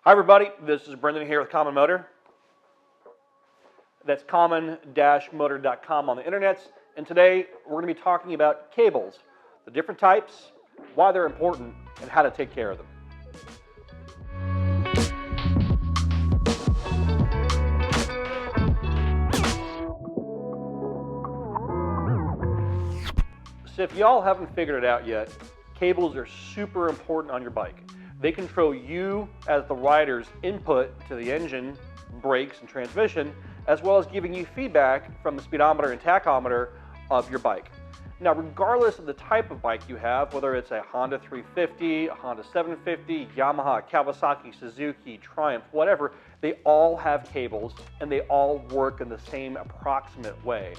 Hi everybody, this is Brendan here with Common Motor. That's common-motor.com on the internet. And today we're going to be talking about cables, the different types, why they're important, and how to take care of them. So if y'all haven't figured it out yet, cables are super important on your bike. They control you as the rider's input to the engine, brakes, and transmission, as well as giving you feedback from the speedometer and tachometer of your bike. Now, regardless of the type of bike you have, whether it's a Honda 350, a Honda 750, Yamaha, Kawasaki, Suzuki, Triumph, whatever, they all have cables and they all work in the same approximate way.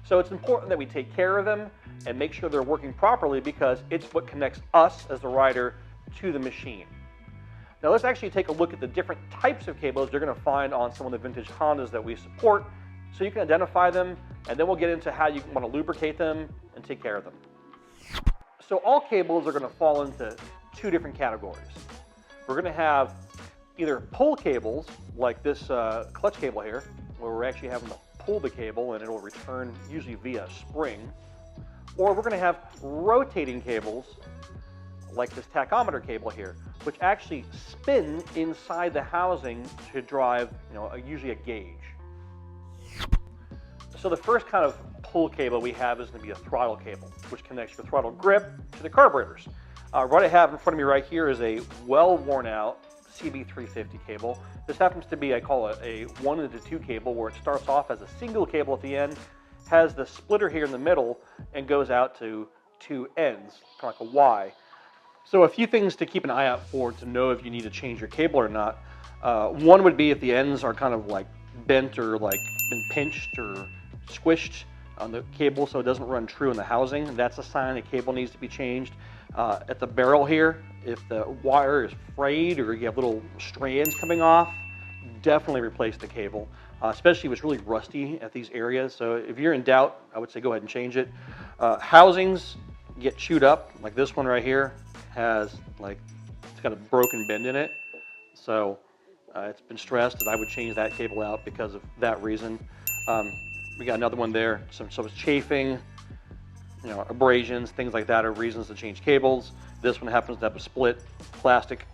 So it's important that we take care of them and make sure they're working properly because it's what connects us as the rider to the machine. Now let's actually take a look at the different types of cables you're going to find on some of the vintage Hondas that we support so you can identify them, and then we'll get into how you want to lubricate them and take care of them. So all cables are going to fall into two different categories. We're going to have either pull cables like this clutch cable here, where we're actually having to pull the cable and it'll return usually via a spring, or we're going to have rotating cables like this tachometer cable here, which actually spin inside the housing to drive, usually a gauge. So the first kind of pull cable we have is going to be a throttle cable, which connects your throttle grip to the carburetors. What I have in front of me right here is a well-worn out CB175 cable. This happens to be, I call it a 1-to-2 cable, where it starts off as a single cable at the end, has the splitter here in the middle, and goes out to two ends, kind of like a Y. So a few things to keep an eye out for to know if you need to change your cable or not. One would be if the ends are kind of like bent or like been pinched or squished on the cable so it doesn't run true in the housing. That's a sign the cable needs to be changed. At the barrel here, if the wire is frayed or you have little strands coming off, definitely replace the cable, especially if it's really rusty at these areas. So if you're in doubt, I would say go ahead and change it. Housings get chewed up, like this one right here has it's got a broken bend in it. So it's been stressed and I would change that cable out because of that reason. We got another one there, so it's chafing, abrasions, things like that are reasons to change cables. This one happens to have a split plastic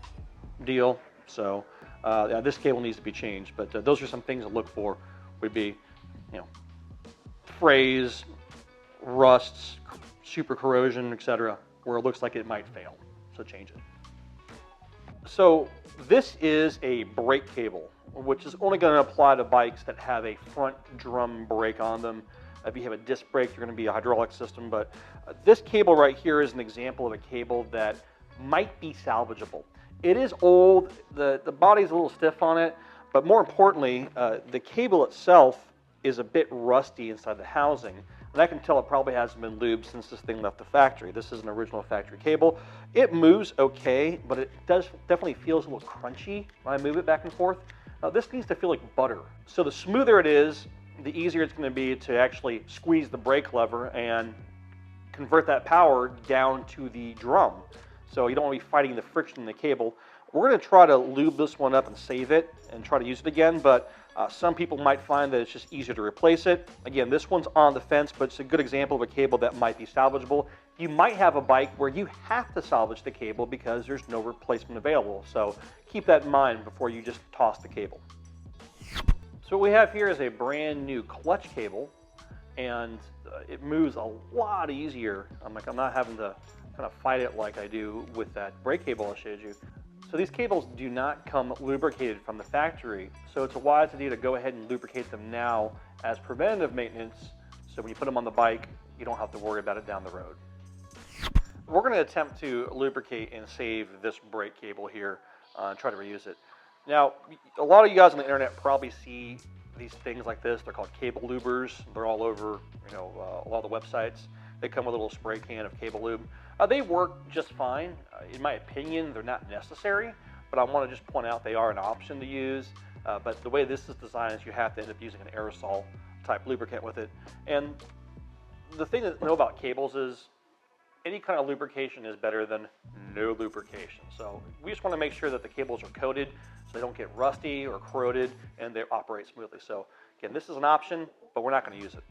deal, so yeah, this cable needs to be changed. But those are some things to look for. Would be, frays, rusts, super corrosion, etc., where it looks like it might fail. So change it. So this is a brake cable, which is only going to apply to bikes that have a front drum brake on them. If you have a disc brake, you're going to be a hydraulic system. But this cable right here is an example of a cable that might be salvageable. It is old, the body's a little stiff on it, but more importantly, the cable itself is a bit rusty inside the housing. And I can tell it probably hasn't been lubed since this thing left the factory. This is an original factory cable. It moves okay, but it definitely feels a little crunchy when I move it back and forth. This needs to feel like butter. So the smoother it is, the easier it's going to be to actually squeeze the brake lever and convert that power down to the drum. So you don't want to be fighting the friction in the cable. We're going to try to lube this one up and save it and try to use it again, but some people might find that it's just easier to replace it. Again, this one's on the fence, but it's a good example of a cable that might be salvageable. You might have a bike where you have to salvage the cable because there's no replacement available. So keep that in mind before you just toss the cable. So what we have here is a brand new clutch cable, and it moves a lot easier. I'm not having to kind of fight it like I do with that brake cable I showed you. So these cables do not come lubricated from the factory, so it's a wise idea to go ahead and lubricate them now as preventative maintenance, so when you put them on the bike, you don't have to worry about it down the road. We're going to attempt to lubricate and save this brake cable here and try to reuse it. Now, a lot of you guys on the internet probably see these things like this. They're called cable lubers. They're all over, a lot of the websites. They come with a little spray can of cable lube. They work just fine. In my opinion, they're not necessary, but I want to just point out they are an option to use. But the way this is designed is you have to end up using an aerosol type lubricant with it. And the thing to know about cables is any kind of lubrication is better than no lubrication. So we just want to make sure that the cables are coated so they don't get rusty or corroded and they operate smoothly. So again, this is an option, but we're not going to use it.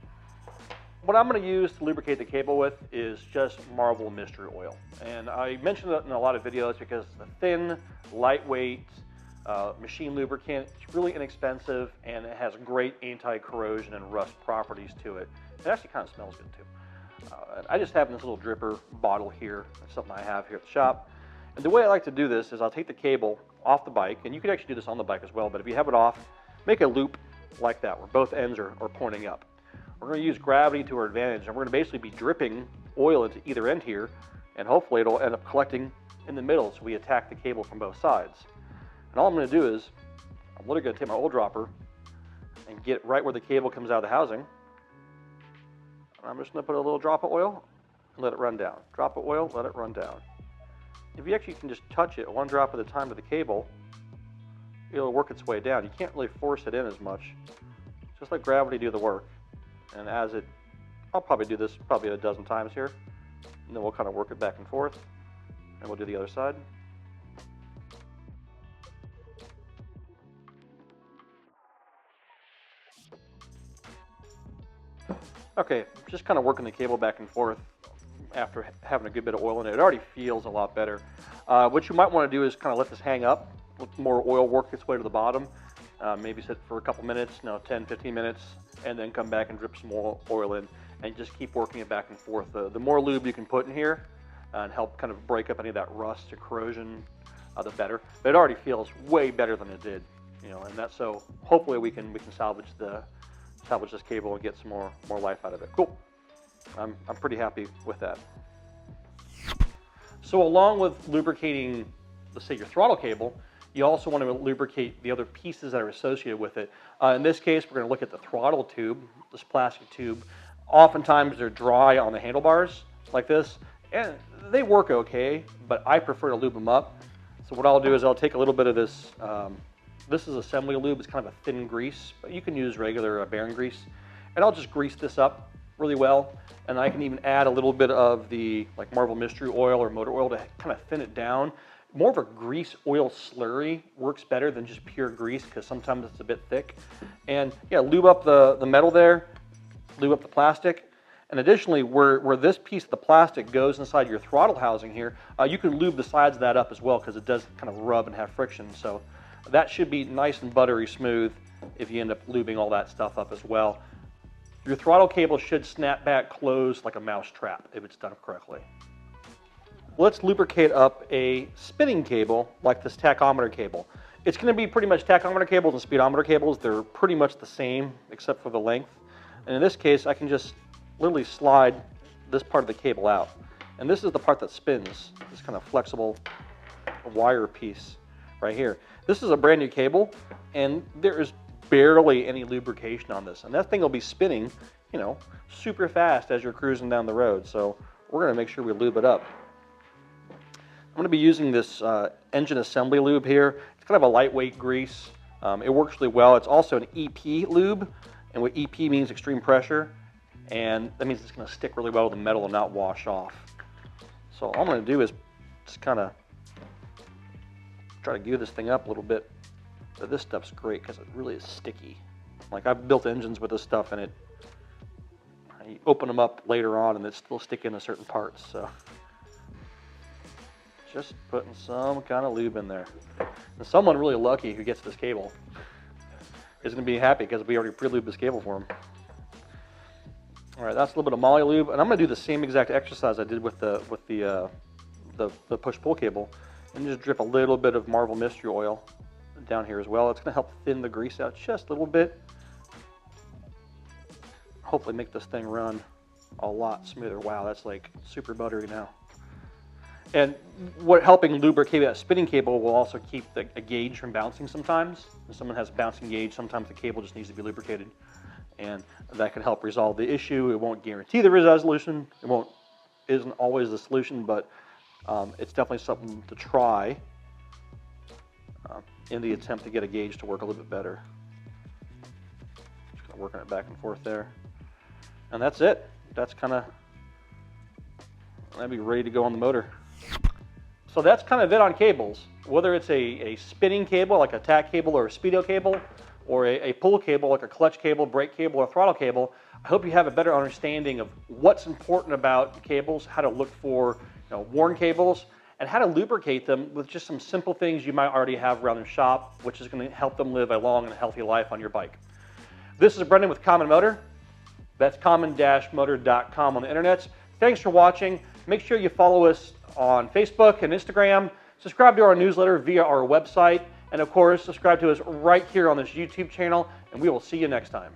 What I'm going to use to lubricate the cable with is just marble mystery oil. And I mentioned it in a lot of videos because it's a thin, lightweight machine lubricant. It's really inexpensive and it has great anti-corrosion and rust properties to it. It actually kind of smells good too. I just have this little dripper bottle here. It's something I have here at the shop. And the way I like to do this is I'll take the cable off the bike, and you can actually do this on the bike as well, but if you have it off, make a loop like that where both ends are pointing up. We're going to use gravity to our advantage, and we're going to basically be dripping oil into either end here, and hopefully it'll end up collecting in the middle so we attack the cable from both sides. And all I'm going to do is, I'm literally going to take my oil dropper and get right where the cable comes out of the housing. And I'm just going to put a little drop of oil and let it run down. Drop of oil, let it run down. If you actually can just touch it one drop at a time to the cable, it'll work its way down. You can't really force it in as much. Just let gravity do the work. And as it, I'll probably do this probably a dozen times here, and then we'll kind of work it back and forth, and we'll do the other side. Okay, just kind of working the cable back and forth after having a good bit of oil in it. It already feels a lot better. What you might want to do is kind of let this hang up, let more oil work its way to the bottom. Maybe sit for a couple minutes, 10, 15 minutes, and then come back and drip some more oil in, and just keep working it back and forth. The more lube you can put in here and help kind of break up any of that rust or corrosion, the better. But it already feels way better than it did, and that's so hopefully we can salvage this cable and get some more life out of it. Cool. I'm pretty happy with that. So along with lubricating, let's say, your throttle cable, you also want to lubricate the other pieces that are associated with it. In this case, we're going to look at the throttle tube, this plastic tube. Oftentimes they're dry on the handlebars like this, and they work okay, but I prefer to lube them up. So what I'll do is I'll take a little bit of this, this is assembly lube, it's kind of a thin grease, but you can use regular bearing grease. And I'll just grease this up really well, and I can even add a little bit of the marble mystery oil or motor oil to kind of thin it down. More of a grease oil slurry works better than just pure grease because sometimes it's a bit thick. And yeah, lube up the metal there, lube up the plastic. And additionally, where this piece of the plastic goes inside your throttle housing here, you can lube the sides of that up as well because it does kind of rub and have friction. So that should be nice and buttery smooth if you end up lubing all that stuff up as well. Your throttle cable should snap back closed like a mouse trap if it's done correctly. Let's lubricate up a spinning cable like this tachometer cable. It's going to be pretty much tachometer cables and speedometer cables. They're pretty much the same except for the length. And in this case, I can just literally slide this part of the cable out. And this is the part that spins, this kind of flexible wire piece right here. This is a brand new cable, and there is barely any lubrication on this. And that thing will be spinning, super fast as you're cruising down the road. So we're going to make sure we lube it up. I'm going to be using this engine assembly lube here. It's kind of a lightweight grease. It works really well. It's also an EP lube, and what EP means extreme pressure, and that means it's going to stick really well to the metal and not wash off. So all I'm going to do is just kind of try to gear this thing up a little bit. But this stuff's great because it really is sticky. I've built engines with this stuff, and you open them up later on and it's still sticking to certain parts. So just putting some kind of lube in there. And someone really lucky who gets this cable is going to be happy because we already pre-lubed this cable for them. All right, that's a little bit of moly lube, and I'm going to do the same exact exercise I did with the push-pull cable, and just drip a little bit of marble mystery oil down here as well. It's going to help thin the grease out just a little bit. Hopefully make this thing run a lot smoother. Wow, that's like super buttery now. And helping lubricate that spinning cable will also keep a gauge from bouncing sometimes. If someone has a bouncing gauge, sometimes the cable just needs to be lubricated. And that can help resolve the issue. It won't guarantee the resolution. Isn't always the solution, but it's definitely something to try in the attempt to get a gauge to work a little bit better. Just kind of working it back and forth there. And that's it. That's That'd be ready to go on the motor. So that's kind of it on cables. Whether it's a spinning cable like a tach cable or a speedo cable, or a pull cable like a clutch cable, brake cable, or throttle cable, I hope you have a better understanding of what's important about cables, how to look for worn cables, and how to lubricate them with just some simple things you might already have around the shop, which is going to help them live a long and healthy life on your bike. This is Brendan with Common Motor. That's common-motor.com on the internet. Thanks for watching. Make sure you follow us on Facebook and Instagram. Subscribe to our newsletter via our website. And of course, subscribe to us right here on this YouTube channel. And we will see you next time.